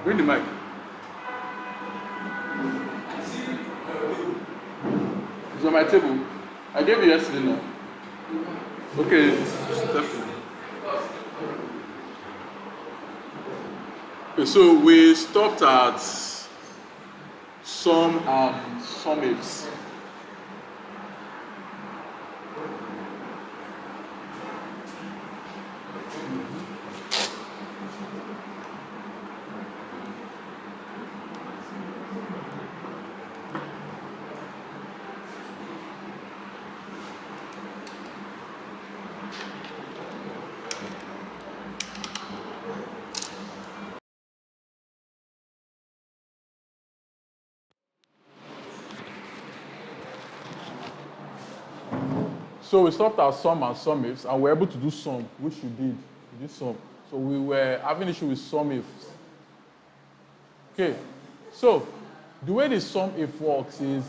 Bring the mic. It's on my table. I gave you yesterday now. Okay, Stephanie. Okay, so we stopped at some and some ifs. So we stopped at some and some ifs, and we were able to do some, which we did. We did some. So we were having issue with some ifs. Okay, so the way the sum if works is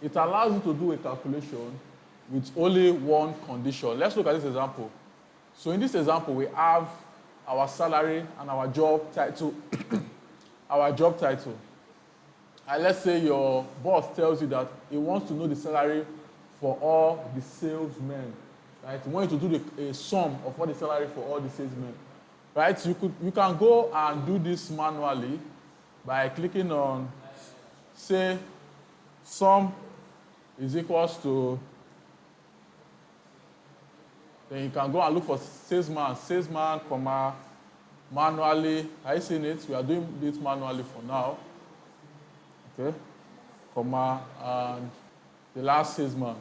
it allows you to do a calculation with only one condition. Let's look at this example. So in this example, we have our salary and our job title. Our job title. And let's say your boss tells you that he wants to know the salary for all the salesmen. Right? He wants you to do a sum of all the salary for all the salesmen. Right? You can go and do this manually by clicking on, say, sum is equals to, then you can go and look for salesman, comma, manually. Are you seeing it? We are doing this manually for now. Okay, comma, and the last salesman.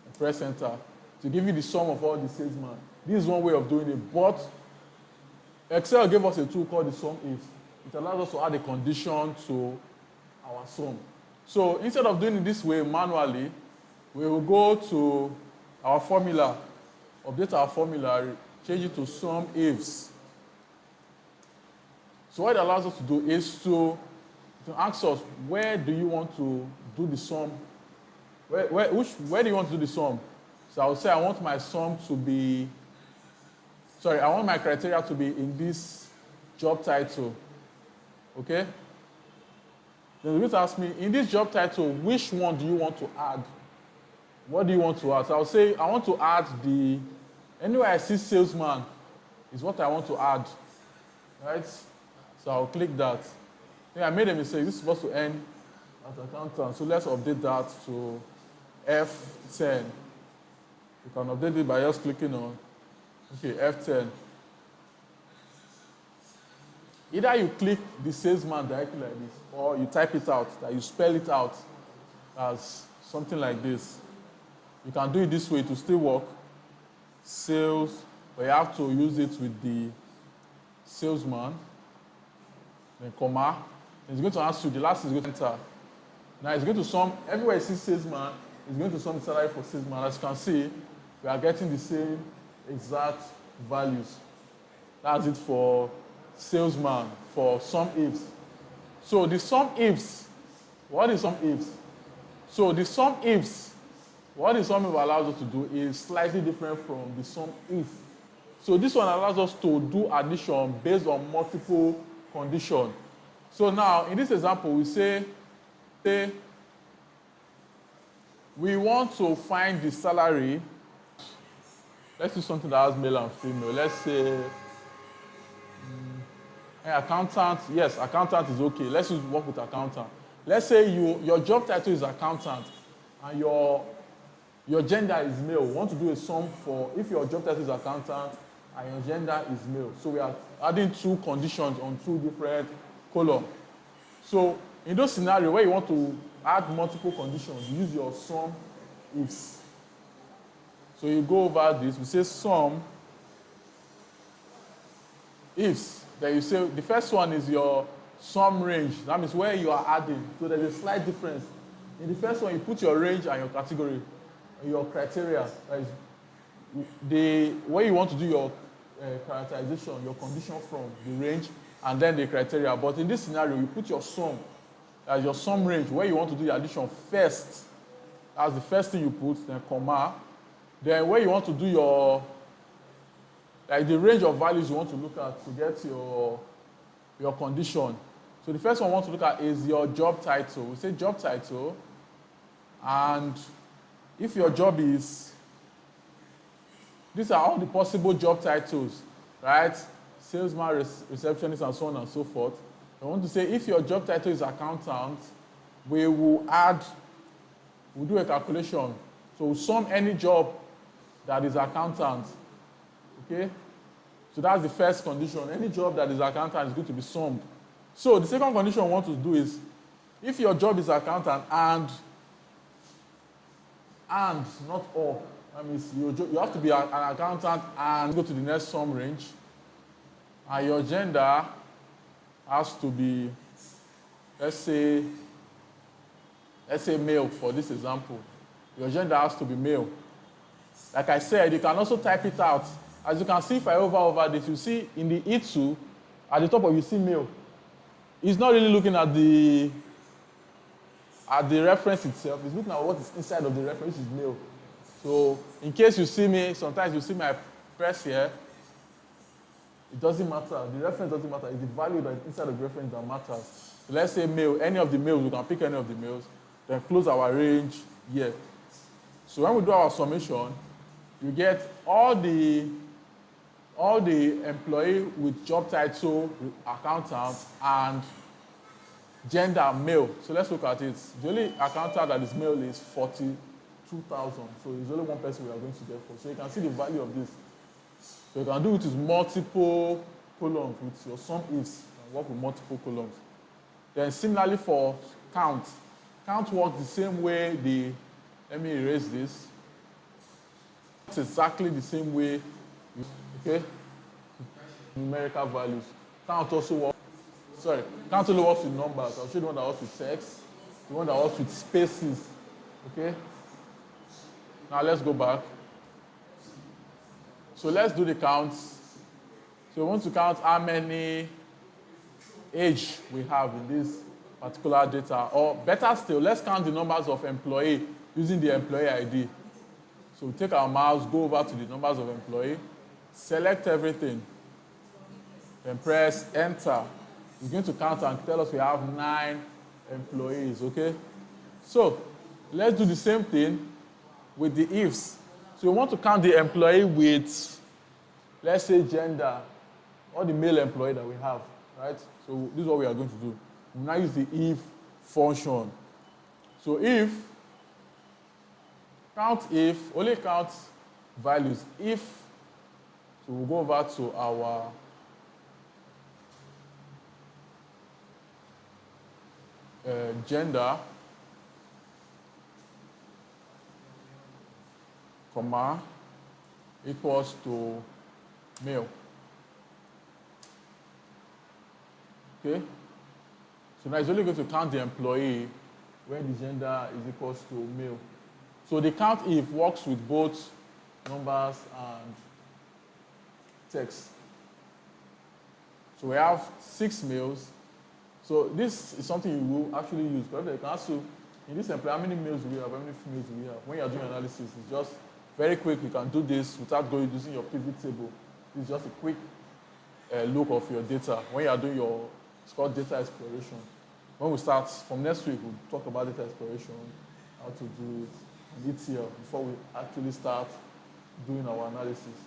And press enter to give you the sum of all the salesmen. This is one way of doing it, but Excel gave us a tool called the sum if. It allows us to add a condition to our sum. So instead of doing it this way manually, we will go to our formula, update our formula, change it to sum ifs. So what it allows us to do is to ask us, where do you want to do the sum? Where do you want to do the sum? So I will say I want my sum to be, I want my criteria to be in this job title. Okay? Then you're going to ask me, in this job title, which one do you want to add? What do you want to add? So I'll say, I want to add anywhere I see salesman is what I want to add. Right? So I'll click that. I made a mistake. This is supposed to end as accountant. So let's update that to F10. You can update it by just clicking on, F10. Either you click the salesman directly like this, or you type it out, that you spell it out as something like this. You can do it this way to still work. Sales, but you have to use it with the salesman. Then comma. It's going to ask you, the last is going to enter. Now it's going to sum, everywhere you see salesman, it's going to sum the salary for salesman. As you can see, we are getting the same exact values. That's it for salesman, for sum ifs. So the sum ifs, what is sum ifs? So the sum ifs, what the sum if allows us to do is slightly different from the sum if. So this one allows us to do addition based on multiple conditions. So now, in this example, we say we want to find the salary. Let's do something that has male and female. Let's say accountant. Yes, accountant is okay. Let's just work with accountant. Let's say your job title is accountant and your gender is male. We want to do a sum for if your job title is accountant and your gender is male. So we are adding two conditions on two different columns. So in those scenarios where you want to add multiple conditions, you use your sum ifs. So you go over this, we say sum ifs. Then you say the first one is your sum range. That means where you are adding. So there's a slight difference. In the first one, you put your range and your category, and your criteria. That is where you want to do your characterization, your condition from the range, and then the criteria. But in this scenario, you put your sum as your sum range, where you want to do the addition first. That's the first thing you put, then comma. Then where you want to do your, like the range of values you want to look at to get your your condition. So the first one I want to look at is your job title. We say job title, and if your job is, these are all the possible job titles, right? Salesman, receptionist, and so on and so forth. I want to say if your job title is accountant, we will we'll do a calculation. So we'll sum any job that is accountant, okay? So that's the first condition. Any job that is accountant is going to be summed. So the second condition we want to do is, if your job is accountant and not or, that means you have to be an accountant and go to the next sum range, and your gender has to be, let's say male for this example. Your gender has to be male. Like I said, you can also type it out. As you can see, if I over this, you see in the E2, at the top of you see male. It's not really looking at the reference itself. It's looking at what is inside of the reference, which is male. So in case you see me, sometimes you see my press here, it doesn't matter. The reference doesn't matter. It's the value that is inside of the reference that matters. So let's say male, any of the males, we can pick any of the males, then close our range here. So when we do our summation, you get all the employee with job title, accountant, and gender male. So let's look at it. The only accountant that is male is 42,000. So it's only one person we are going to get for. So you can see the value of this. So you can do it with multiple columns with your sum ifs and work with multiple columns. Then similarly for count. Count works the same way let me erase this. It's exactly the same way, okay? Numerical values. Count also works, count only works with numbers. I'll show you the one that works with text, the one that works with spaces, okay? Now let's go back. So let's do the counts. So we want to count how many age we have in this particular data. Or better still, let's count the numbers of employee using the employee ID. So we take our mouse, go over to the numbers of employee, select everything, then press enter. It's going to count and tell us we have 9 employees, okay? So let's do the same thing with the ifs. So we want to count the employee with, let's say, gender, or the male employee that we have, right? So this is what we are going to do. We now use the if function. So if, count if, only count values if, so we'll go over to our gender, comma, equals to male. Okay? So now it's only going to count the employee when the gender is equals to male. So the count if works with both numbers and text. So we have 6 males. So this is something you will actually use. Because they can ask you, in this employee, how many males do we have, how many females do we have? When you're doing analysis, it's just very quick. You can do this without using your pivot table. It's just a quick look of your data. When you're doing it's called data exploration. When we start, from next week, we'll talk about data exploration, how to do it in ETL before we actually start doing our analysis.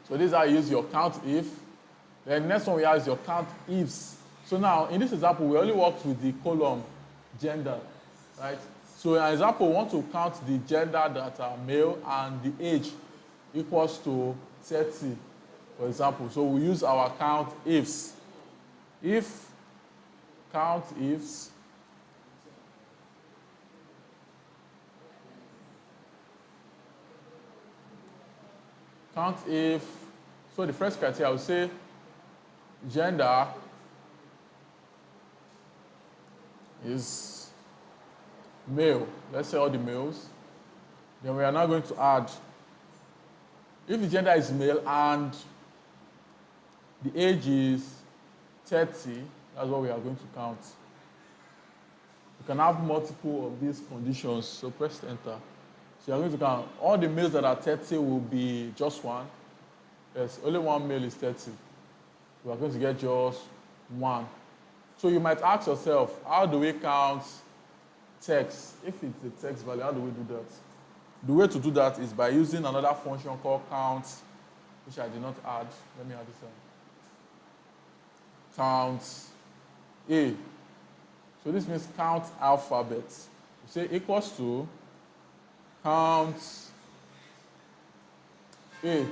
So this is how you use your count if. Then next one we have is your count ifs. So now, in this example, we only worked with the column gender, right? So in an example, we want to count the gender that are male and the age equals to 30, for example. So we use our count ifs. If count ifs so the first criteria, I would say gender is male. Let's say all the males. Then we are now going to add, if the gender is male and the age is 30, that's what we are going to count. You can have multiple of these conditions, so press enter. So you're going to count. All the males that are 30 will be just one. Yes, only one male is 30. we are going to get just 1. So you might ask yourself, how do we count text? If it's a text value, how do we do that? The way to do that is by using another function called count, which I did not add. Let me add this one. Count A. So this means count alphabets. You say equals to count A.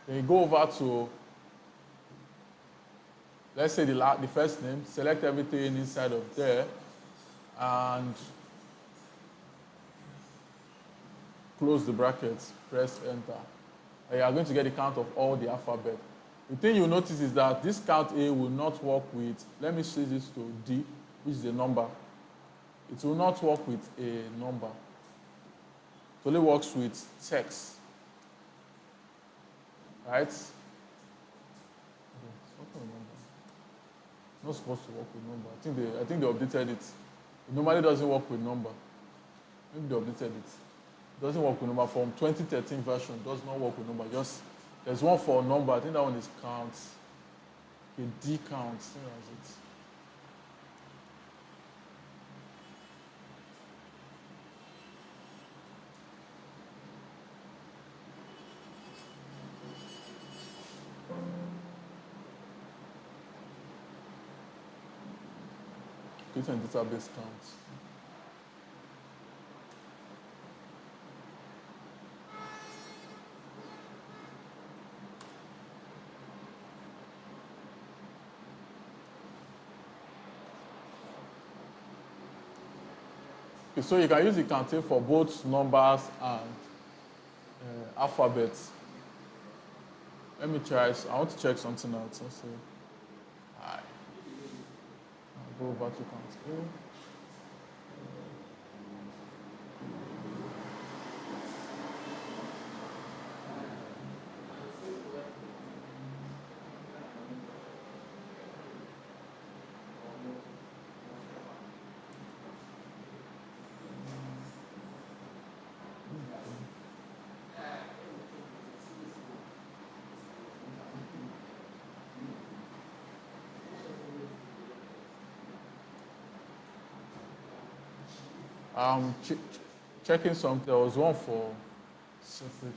Then you go over to, let's say the first name, select everything inside of there, and close the brackets, press enter. And you are going to get the count of all the alphabet. The thing you'll notice is that this count A will not work with, let me switch this to D, which is a number. It will not work with a number. It only works with text. Right? It's not supposed to work with number. I think they updated it. It normally doesn't work with number. Maybe they updated it. It doesn't work with number. From 2013 version, it does not work with number. Just there's one for number. I think that one is count. Okay, D count. Where is it? It's in database count. Okay, so you can use the counting for both numbers and alphabets. Let me try. I want to check something out. So say, I'll go over to count A. Checking something. There was one for separate.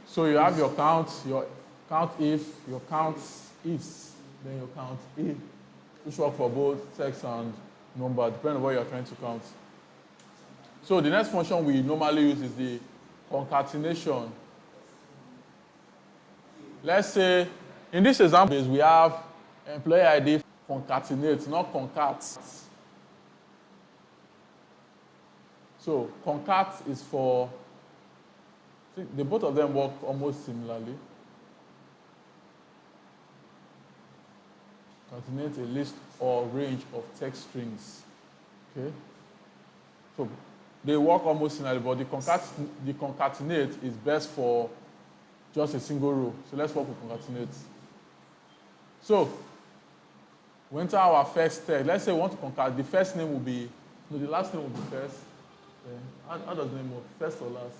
So you have your count if, your count ifs, then your count A, which work for both text and number, depending on what you're trying to count. So the next function we normally use is the concatenation. Let's say, in this example, we have employee ID concatenate, not concat. So concat is for, both of them work almost similarly. Concatenate a list or range of text strings. Okay? So they work almost similarly, but the concatenate is best for just a single row. So let's work with concatenate. So we enter our first text. Let's say we want to concatenate. The first name will be, no, the last name will be first. How does the name work? First or last?